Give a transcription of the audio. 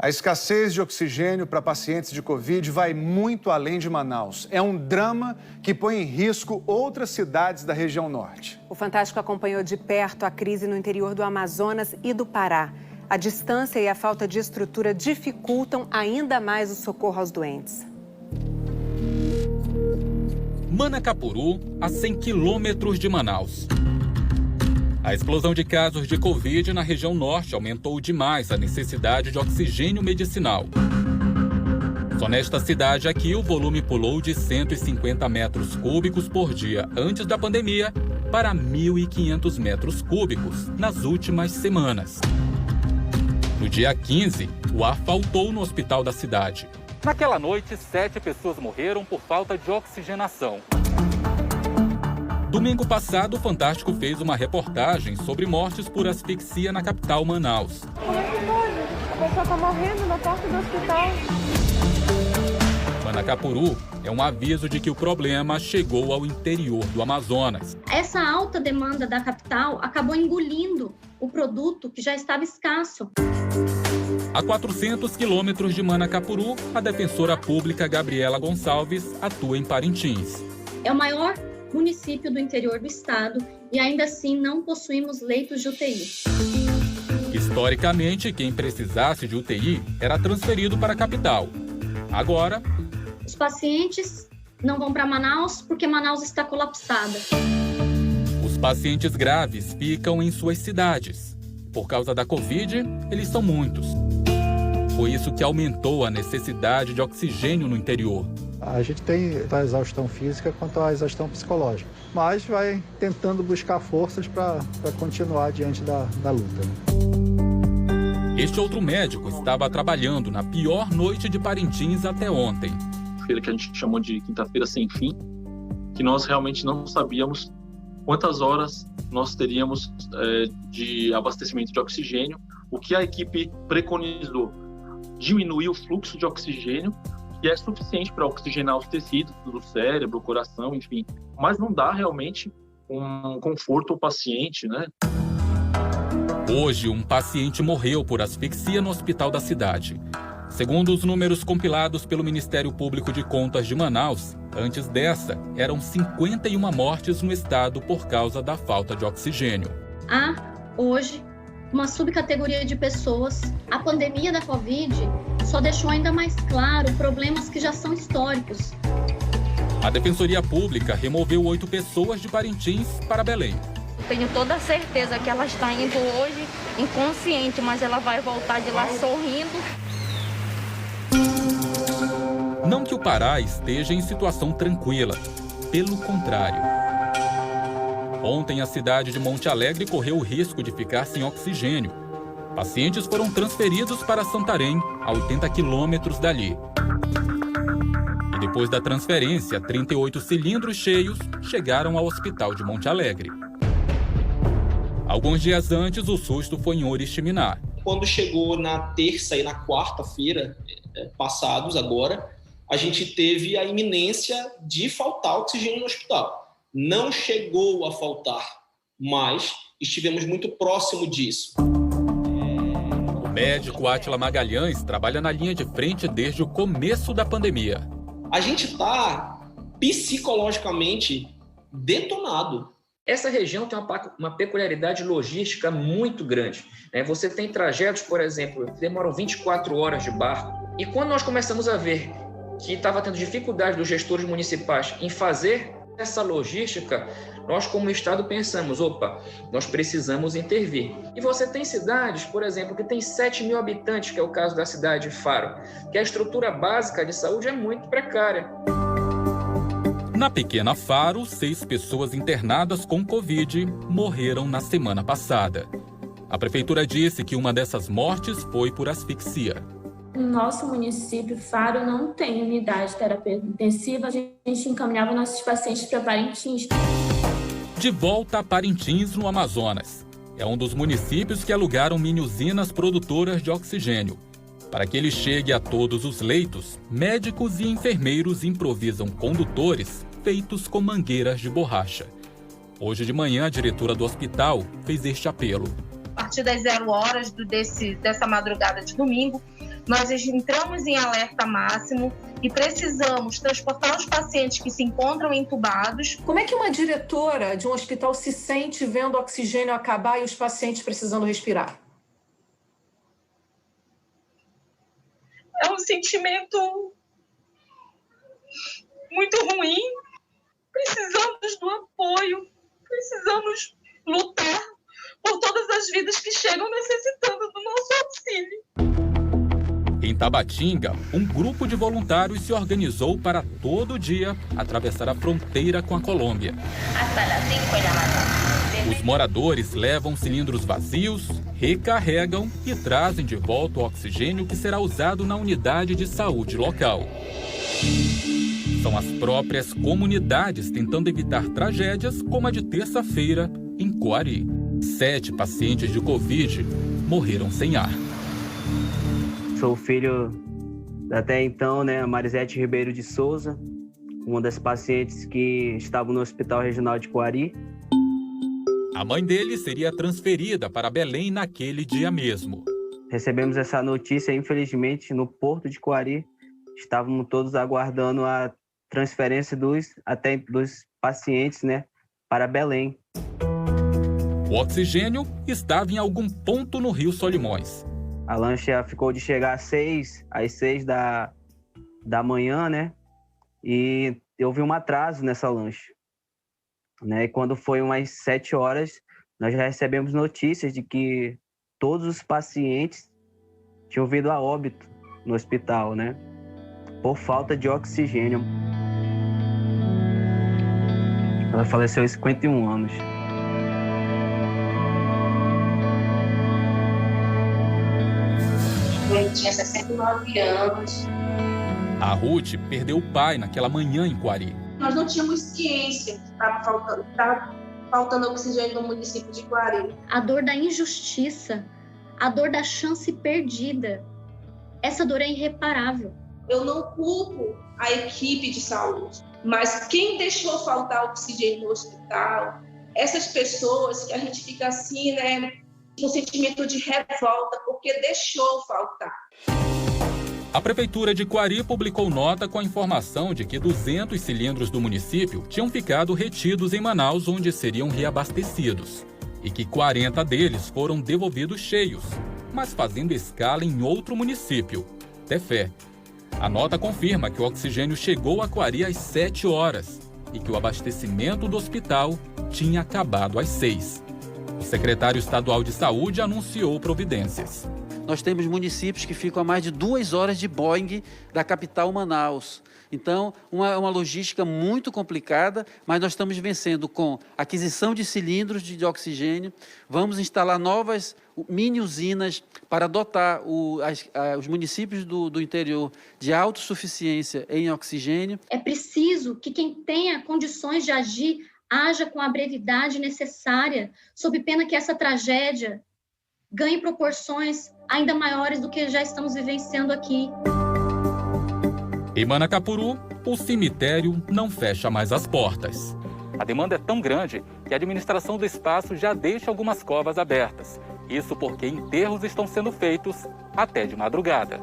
A escassez de oxigênio para pacientes de Covid vai muito além de Manaus. É um drama que põe em risco outras cidades da região norte. O Fantástico acompanhou de perto a crise no interior do Amazonas e do Pará. A distância e a falta de estrutura dificultam ainda mais o socorro aos doentes. Manacapuru, a 100 quilômetros de Manaus. A explosão de casos de Covid na região norte aumentou demais a necessidade de oxigênio medicinal. Só nesta cidade aqui, o volume pulou de 150 metros cúbicos por dia antes da pandemia para 1.500 metros cúbicos nas últimas semanas. No dia 15, o ar faltou no hospital da cidade. Naquela noite, 7 pessoas morreram por falta de oxigenação. Domingo passado, o Fantástico fez uma reportagem sobre mortes por asfixia na capital, Manaus. Como é que pode? A pessoa está morrendo na porta do hospital. Manacapuru é um aviso de que o problema chegou ao interior do Amazonas. Essa alta demanda da capital acabou engolindo o produto que já estava escasso. A 400 quilômetros de Manacapuru, a defensora pública Gabriela Gonçalves atua em Parintins. É o maior município do interior do estado e ainda assim não possuímos leitos de UTI. Historicamente, quem precisasse de UTI era transferido para a capital. Agora, os pacientes não vão para Manaus porque Manaus está colapsada. Os pacientes graves ficam em suas cidades. Por causa da Covid, eles são muitos. Foi isso que aumentou a necessidade de oxigênio no interior. A gente tem tanto a exaustão física quanto a exaustão psicológica, mas vai tentando buscar forças para continuar diante da luta. Este outro médico estava trabalhando na pior noite de Parintins até ontem. Feira que a gente chamou de quinta-feira sem fim, que nós realmente não sabíamos quantas horas nós teríamos de abastecimento de oxigênio. O que a equipe preconizou? Diminuir o fluxo de oxigênio, que é suficiente para oxigenar os tecidos do cérebro, o coração, enfim. Mas não dá realmente um conforto ao paciente, né? Hoje, um paciente morreu por asfixia no hospital da cidade. Segundo os números compilados pelo Ministério Público de Contas de Manaus, antes dessa, eram 51 mortes no estado por causa da falta de oxigênio. Há, hoje, uma subcategoria de pessoas. A pandemia da Covid só deixou ainda mais claro problemas que já são históricos. A Defensoria Pública removeu 8 pessoas de Parintins para Belém. Tenho toda a certeza que ela está indo hoje inconsciente, mas ela vai voltar de lá sorrindo. Não que o Pará esteja em situação tranquila, pelo contrário. Ontem, a cidade de Monte Alegre correu o risco de ficar sem oxigênio. Pacientes foram transferidos para Santarém, a 80 quilômetros dali. E depois da transferência, 38 cilindros cheios chegaram ao hospital de Monte Alegre. Alguns dias antes, o susto foi em Oriximiná. Quando chegou na terça e na quarta-feira passados, agora, a gente teve a iminência de faltar oxigênio no hospital. Não chegou a faltar, mas estivemos muito próximo disso. O médico Átila Magalhães trabalha na linha de frente desde o começo da pandemia. A gente está psicologicamente detonado. Essa região tem uma peculiaridade logística muito grande. Você tem trajetos, por exemplo, que demoram 24 horas de barco. E quando nós começamos a ver que estava tendo dificuldade dos gestores municipais em fazer essa logística, nós como Estado pensamos, nós precisamos intervir. E você tem cidades, por exemplo, que tem 7 mil habitantes, que é o caso da cidade de Faro, que a estrutura básica de saúde é muito precária. Na pequena Faro, 6 pessoas internadas com Covid morreram na semana passada. A prefeitura disse que uma dessas mortes foi por asfixia. No nosso município, Faro não tem unidade de terapia intensiva, a gente encaminhava nossos pacientes para Parintins. De volta a Parintins, no Amazonas. É um dos municípios que alugaram mini-usinas produtoras de oxigênio. Para que ele chegue a todos os leitos, médicos e enfermeiros improvisam condutores feitos com mangueiras de borracha. Hoje de manhã, a diretora do hospital fez este apelo. A partir das 0 horas dessa madrugada de domingo, nós entramos em alerta máximo e precisamos transportar os pacientes que se encontram entubados. Como é que uma diretora de um hospital se sente vendo o oxigênio acabar e os pacientes precisando respirar? É um sentimento muito ruim. Precisamos do apoio, precisamos lutar por todas as vidas que chegam necessitando do nosso auxílio. Em Tabatinga, um grupo de voluntários se organizou para todo dia atravessar a fronteira com a Colômbia. Os moradores levam cilindros vazios, recarregam e trazem de volta o oxigênio que será usado na unidade de saúde local. São as próprias comunidades tentando evitar tragédias como a de terça-feira em Coari. 7 pacientes de Covid morreram sem ar. Sou filho, até então, Marisete Ribeiro de Souza, uma das pacientes que estavam no Hospital Regional de Coari. A mãe dele seria transferida para Belém naquele dia mesmo. Recebemos essa notícia, infelizmente, no porto de Coari. Estávamos todos aguardando a transferência dos pacientes, para Belém. O oxigênio estava em algum ponto no Rio Solimões. A lancha ficou de chegar às 6 da manhã, e houve um atraso nessa lancha. E quando foi umas 7 horas, nós já recebemos notícias de que todos os pacientes tinham vindo a óbito no hospital, por falta de oxigênio. Ela faleceu aos 51 anos. Ele tinha 69 anos. A Ruth perdeu o pai naquela manhã em Coari. Nós não tínhamos ciência que estava faltando oxigênio no município de Coari. A dor da injustiça, a dor da chance perdida, essa dor é irreparável. Eu não culpo a equipe de saúde, mas quem deixou faltar oxigênio no hospital, essas pessoas que a gente fica assim, com sentimento de revolta, porque deixou faltar. A Prefeitura de Coari publicou nota com a informação de que 200 cilindros do município tinham ficado retidos em Manaus, onde seriam reabastecidos, e que 40 deles foram devolvidos cheios, mas fazendo escala em outro município, Tefé. A nota confirma que o oxigênio chegou a Coari às 7 horas e que o abastecimento do hospital tinha acabado às 6. O secretário estadual de Saúde anunciou providências. Nós temos municípios que ficam a mais de 2 horas de Boeing da capital Manaus. Então, uma logística muito complicada, mas nós estamos vencendo com aquisição de cilindros de oxigênio. Vamos instalar novas mini-usinas para dotar os municípios do interior de autossuficiência em oxigênio. É preciso que quem tenha condições de agir, haja com a brevidade necessária, sob pena que essa tragédia ganhe proporções ainda maiores do que já estamos vivenciando aqui. Em Manacapuru, o cemitério não fecha mais as portas. A demanda é tão grande que a administração do espaço já deixa algumas covas abertas. Isso porque enterros estão sendo feitos até de madrugada.